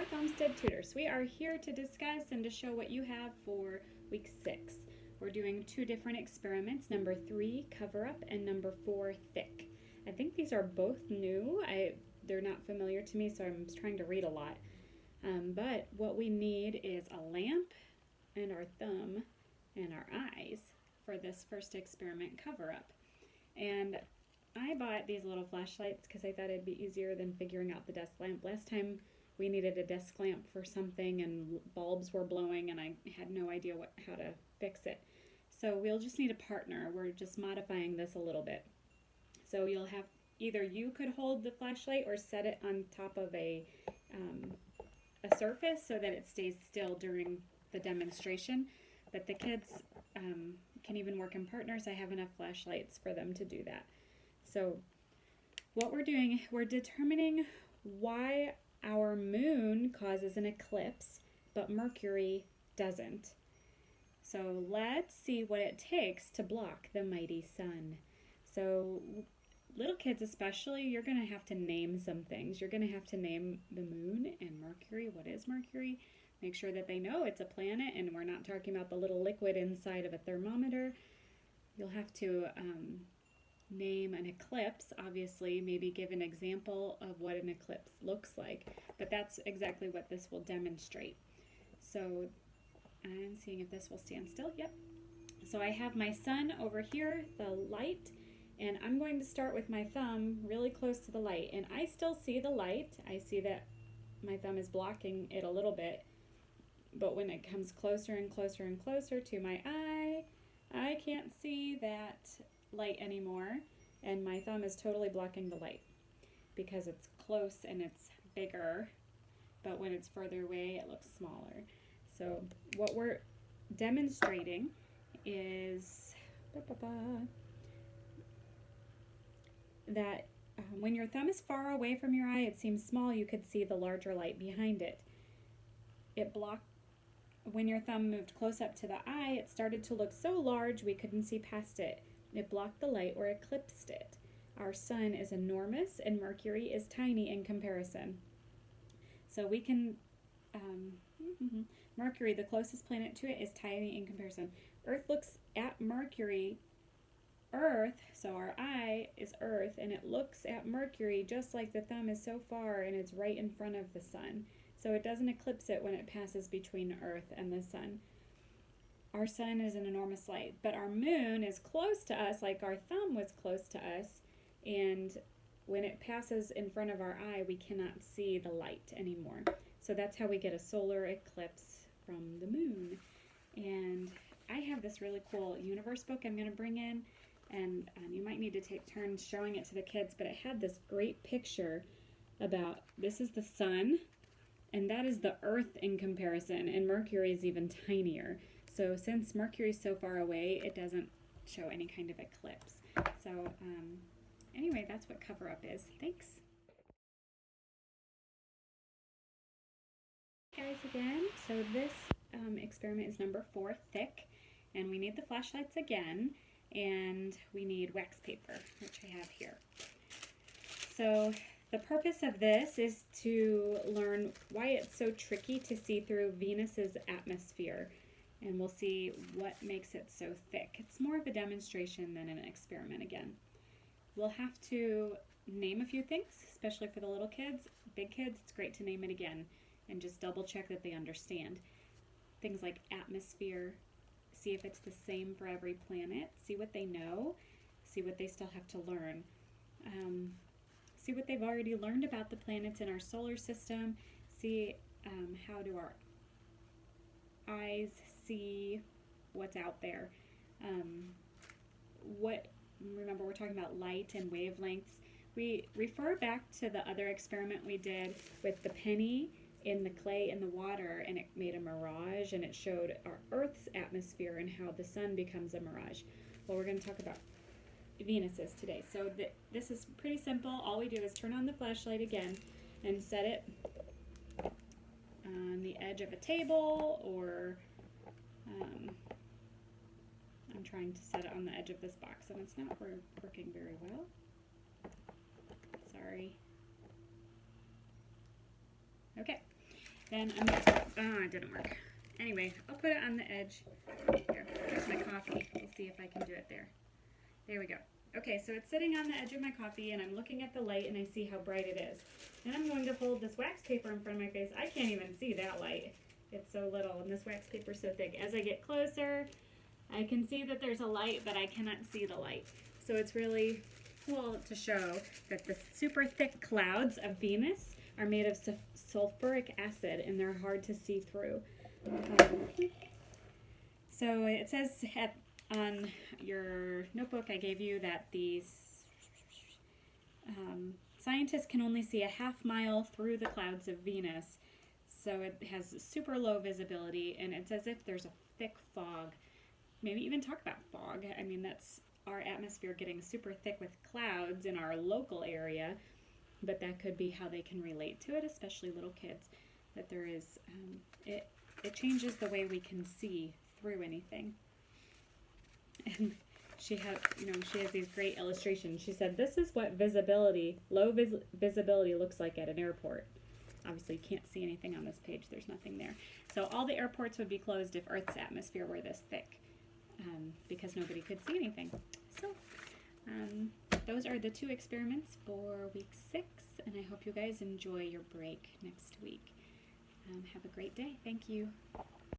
North Olmsted Tutors. We are here to discuss and to show what you have for week 6. We're doing 2 different experiments, number 3, cover up, and number 4, thick. I think these are both new. They're not familiar to me, so I'm trying to read a lot. But what we need is a lamp and our thumb and our eyes for this first experiment, cover up. And I bought these little flashlights because I thought it'd be easier than figuring out the desk lamp. Last time we needed a desk lamp for something and bulbs were blowing and I had no idea how to fix it. So we'll just need a partner. We're just modifying this a little bit. So you'll have, either you could hold the flashlight or set it on top of a surface so that it stays still during the demonstration. But the kids can even work in partners. I have enough flashlights for them to do that. So what we're doing, we're determining why our moon causes an eclipse, but Mercury doesn't. So let's see what it takes to block the mighty sun. So little kids especially, you're going to have to name some things. You're going to have to name the moon and Mercury. What is Mercury? Make sure that they know it's a planet and we're not talking about the little liquid inside of a thermometer. You'll have to name an eclipse, obviously, maybe give an example of what an eclipse looks like, but that's exactly what this will demonstrate. So I'm seeing if this will stand still. Yep. So I have my sun over here, the light, and I'm going to start with my thumb really close to the light, and I still see the light. I see that my thumb is blocking it a little bit, but when it comes closer and closer and closer to my eye, I can't see that light anymore, and my thumb is totally blocking the light because it's close and it's bigger, but when it's further away it looks smaller. So what we're demonstrating is that when your thumb is far away from your eye, it seems small. You could see the larger light behind it. When your thumb moved close up to the eye, it started to look so large we couldn't see past it. It blocked the light or eclipsed it. Our sun is enormous and Mercury is tiny in comparison. So we can, Mercury, the closest planet to it, is tiny in comparison. Earth looks at Mercury, so our eye is Earth, and it looks at Mercury just like the thumb is so far and it's right in front of the sun. So it doesn't eclipse it when it passes between Earth and the sun. Our sun is an enormous light, but our moon is close to us, like our thumb was close to us, and when it passes in front of our eye, we cannot see the light anymore. So that's how we get a solar eclipse from the moon. And I have this really cool universe book I'm going to bring in, and you might need to take turns showing it to the kids, but it had this great picture about, this is the sun, and that is the Earth in comparison, and Mercury is even tinier. So since Mercury is so far away, it doesn't show any kind of eclipse. So anyway, that's what cover up is. Thanks. Guys, again, so this experiment is number 4, thick, and we need the flashlights again, and we need wax paper, which I have here. So the purpose of this is to learn why it's so tricky to see through Venus's atmosphere. And we'll see what makes it so thick. It's more of a demonstration than an experiment again. We'll have to name a few things, especially for the little kids. Big kids, it's great to name it again and just double check that they understand. Things like atmosphere, see if it's the same for every planet, see what they know, see what they still have to learn. See what they've already learned about the planets in our solar system, see how do our eyes see what's out there. Remember, we're talking about light and wavelengths. We refer back to the other experiment we did with the penny in the clay in the water, and it made a mirage, and it showed our Earth's atmosphere and how the sun becomes a mirage. Well, we're going to talk about Venus's today. So this is pretty simple. All we do is turn on the flashlight again and set it on the edge of a table, or I'm trying to set it on the edge of this box and it's not working very well. Sorry. Okay. Then it didn't work. Anyway, I'll put it on the edge. Here, there's my coffee. We'll see if I can do it there. There we go. Okay, so it's sitting on the edge of my coffee, and I'm looking at the light, and I see how bright it is. Then I'm going to hold this wax paper in front of my face. I can't even see that light. It's so little, and this wax paper is so thick. As I get closer, I can see that there's a light, but I cannot see the light. So it's really cool to show that the super thick clouds of Venus are made of sulfuric acid, and they're hard to see through. So it says on your notebook I gave you that these scientists can only see a half-mile through the clouds of Venus. So it has super low visibility, and it's as if there's a thick fog. Maybe even talk about fog. I mean, that's our atmosphere getting super thick with clouds in our local area, but that could be how they can relate to it, especially little kids, that there is, it changes the way we can see through anything. And she has these great illustrations. She said, this is what low visibility looks like at an airport. Obviously, you can't see anything on this page. There's nothing there. So all the airports would be closed if Earth's atmosphere were this thick, because nobody could see anything. So those are the 2 experiments for week 6, and I hope you guys enjoy your break next week. Have a great day. Thank you.